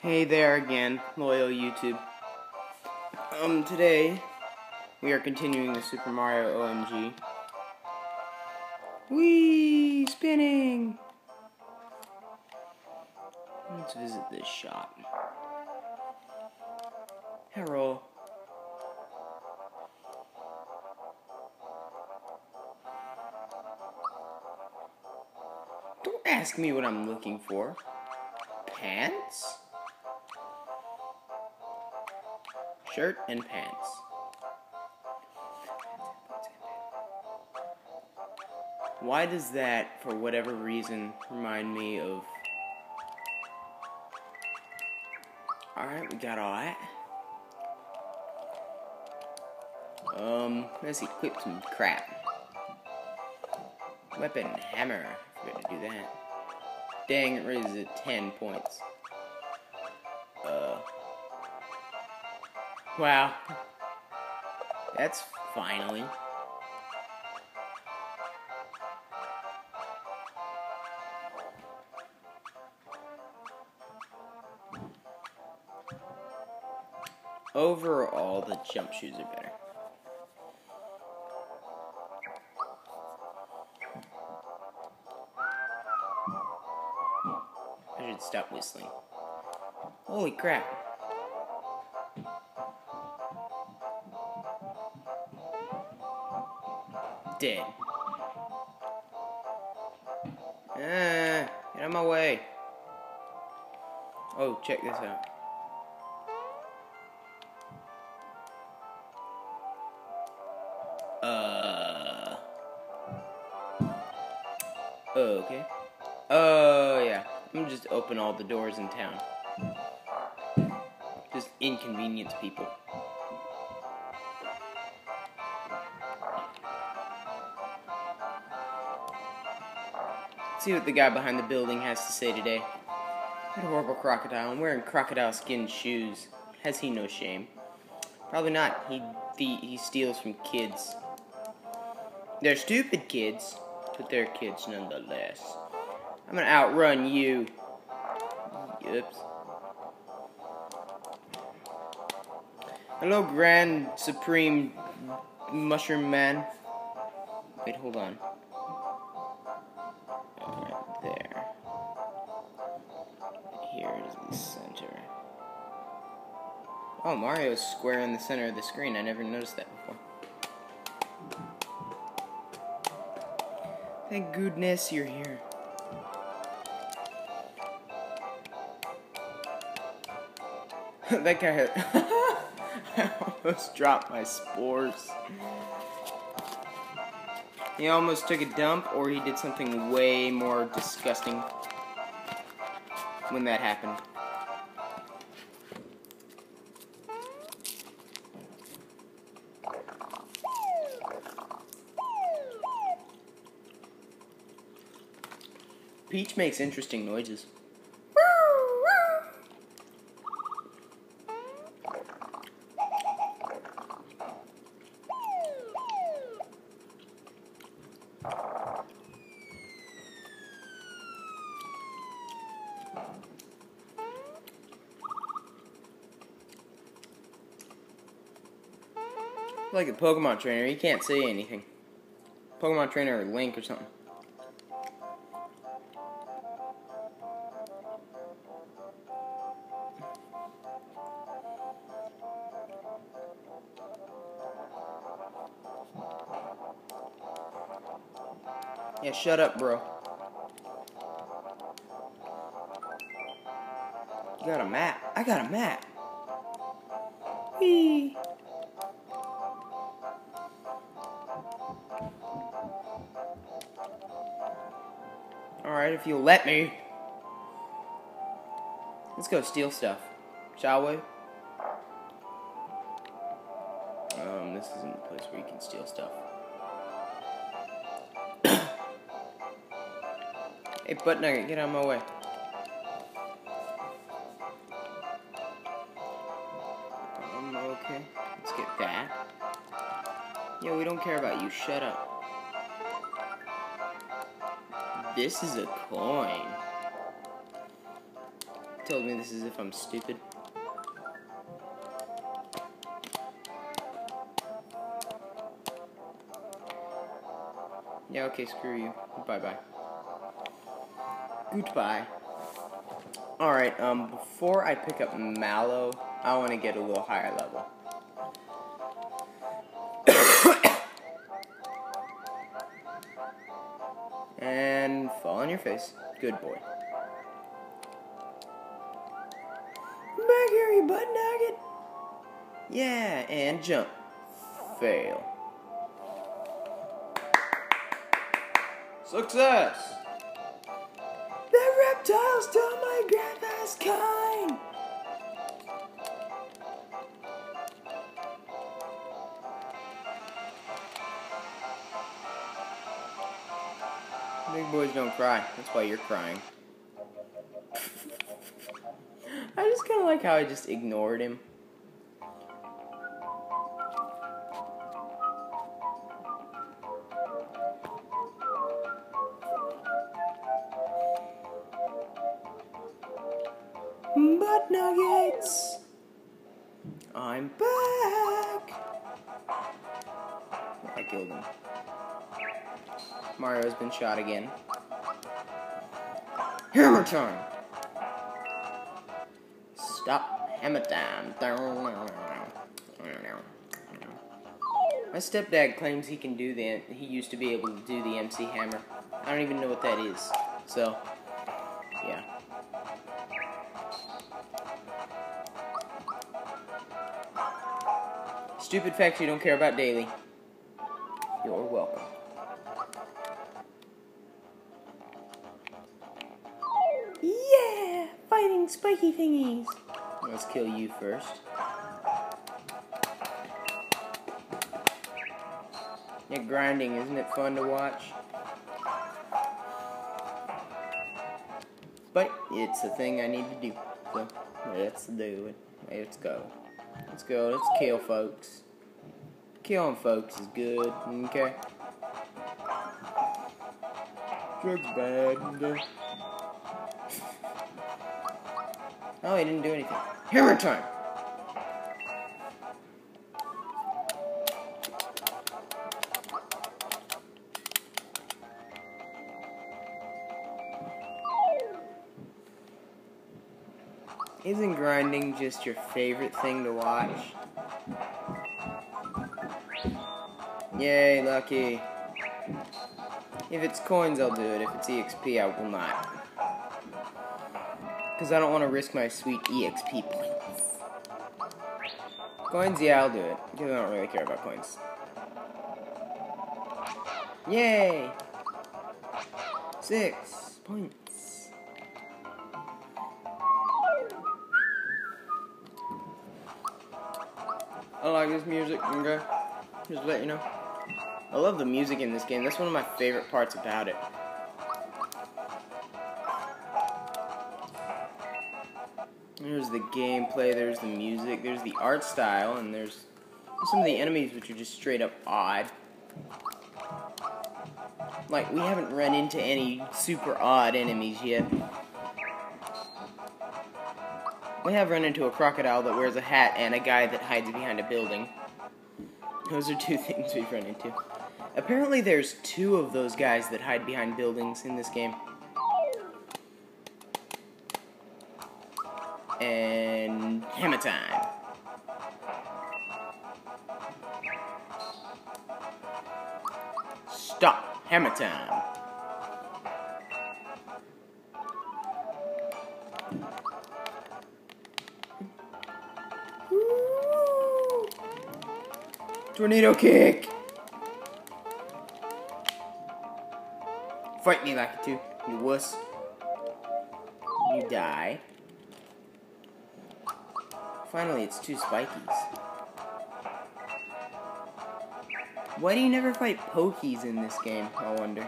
Hey there again, loyal YouTube. Today we are continuing the Super Mario OMG. Whee! Spinning! Let's visit this shop. Hello. Don't ask me what I'm looking for. Pants? Shirt and pants. Why does that, for whatever reason, remind me of... Alright, we got all that. Let's equip some crap. Weapon, hammer. We're gonna do that. Dang, it raises it 10 points. Wow. That's finally. Overall, the jump shoes are better. I should stop whistling. Holy crap. Dead. Get out of my way. Oh, check this out. Okay. Yeah. I'm gonna just open all the doors in town. Just inconvenience people. See what the guy behind the building has to say today. What a horrible crocodile. I'm wearing crocodile skin shoes. Has he no shame? Probably not. He steals from kids. They're stupid kids, but they're kids nonetheless. I'm gonna outrun you. Oops. Hello, Grand Supreme Mushroom Man. Wait, hold on. Right there. Here is the center. Oh, Mario's square in the center of the screen. I never noticed that before. Thank goodness you're here. That guy had... I almost dropped my spores. He almost took a dump, or he did something way more disgusting when that happened. Peach makes interesting noises. Like a Pokemon trainer, he can't say anything. Pokemon trainer or Link or something. Yeah, shut up, bro. You got a map. I got a map. Whee! Alright, if you'll let me. Let's go steal stuff. Shall we? This isn't the place where you can steal stuff. Hey, Butt Nugget, get out of my way. Okay. Let's get that. Yeah, we don't care about you. Shut up. This is a coin. told me this as if I'm stupid. Yeah, okay, screw you. Bye-bye. Goodbye. Alright, before I pick up Mallow, I want to get a little higher level. And fall on your face. Good boy. Back here, you butt nugget. Yeah, and jump. Fail. Success! The reptile stole my grandpa's coin! Big boys don't cry. That's why you're crying. I just kind of like how I just ignored him. Butt nuggets! I'm back! I killed him. Mario's been shot again. Hammer time! Stop hammer time. My stepdad claims he can do he used to be able to do the MC Hammer. I don't even know what that is. So, yeah. Stupid facts you don't care about daily. You're welcome. Yeah! Fighting spiky thingies! Let's kill you first. Yeah, grinding, isn't it fun to watch? But it's a thing I need to do. So, let's do it. Let's go. Let's go. Let's kill folks. Killing folks is good, okay? Drugs bad, okay? Oh, he didn't do anything. Hammer time! Isn't grinding just your favorite thing to watch? Yay, lucky. If it's coins, I'll do it. If it's EXP, I will not. Because I don't want to risk my sweet EXP points. Coins, yeah, I'll do it. Because I don't really care about coins. Yay! 6 points. I like this music, okay? Just to let you know. I love the music in this game. That's one of my favorite parts about it. There's the gameplay, there's the music, there's the art style, and there's some of the enemies which are just straight up odd. Like, we haven't run into any super odd enemies yet. We have run into a crocodile that wears a hat and a guy that hides behind a building. Those are two things we've run into. Apparently there's 2 of those guys that hide behind buildings in this game. And hammer time. Stop. Hammer time. Woo! Tornado kick. Fight me like it too, you wuss. You die. Finally, it's 2 spikies. Why do you never fight pokies in this game, I wonder?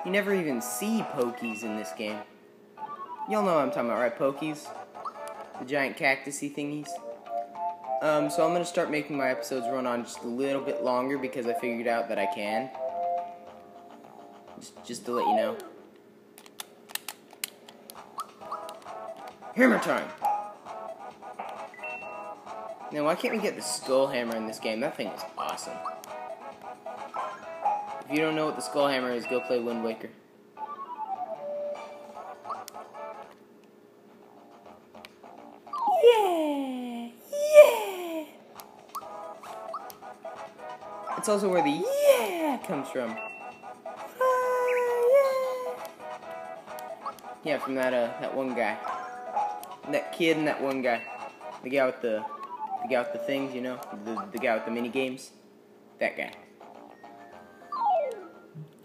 You never even see pokies in this game. Y'all know what I'm talking about, right? Pokies? The giant cactusy thingies? So I'm going to start making my episodes run on just a little bit longer because I figured out that I can. Just to let you know. Hammer time! Now, why can't we get the skull hammer in this game? That thing is awesome. If you don't know what the skull hammer is, go play Wind Waker. Yeah! Yeah! It's also where the yeah comes from. Yeah, from that one guy. That kid and that one guy. The guy with the things, you know? The guy with the mini games. That guy.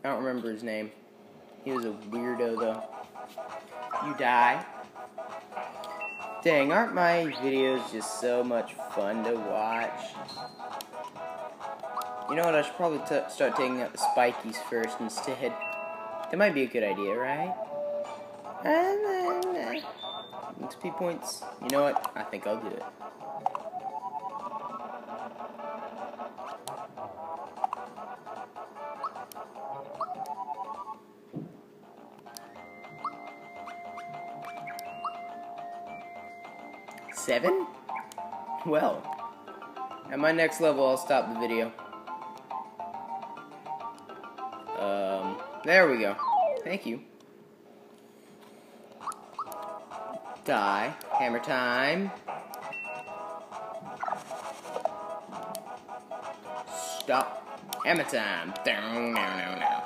I don't remember his name. He was a weirdo though. You die. Dang, aren't my videos just so much fun to watch? You know what, I should probably start taking out the spikies first instead. That might be a good idea, right? XP points. You know what? I think I'll do it. Seven? Well, at my next level, I'll stop the video. There we go. Thank you. Die. Hammer time. Stop. Hammer time. Down, down, down, down.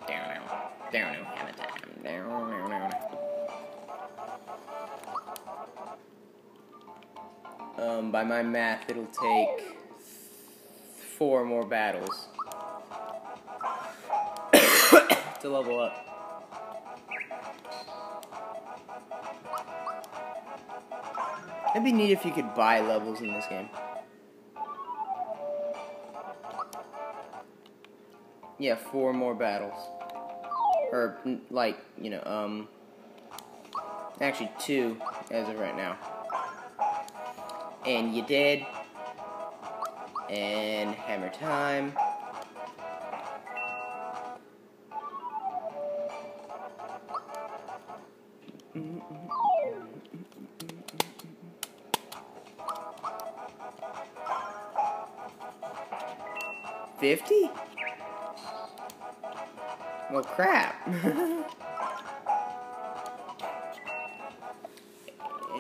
Down, down. Down, down. Hammer time. Down, down, down. By my math, it'll take 4 more battles to level up. It'd be neat if you could buy levels in this game. Yeah, 4 more battles. Or, like, you know, actually 2 as of right now. And you did. And hammer time. $50? Well, crap.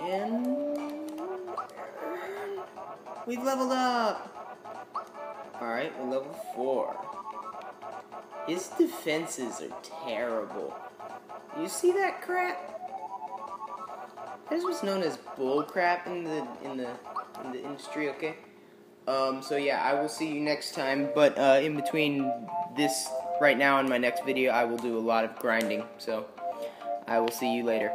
And we've leveled up. Alright, we're level 4. His defenses are terrible. You see that crap? That's what's known as bull crap in the industry, okay? So yeah, I will see you next time, but in between this right now and my next video, I will do a lot of grinding, so I will see you later.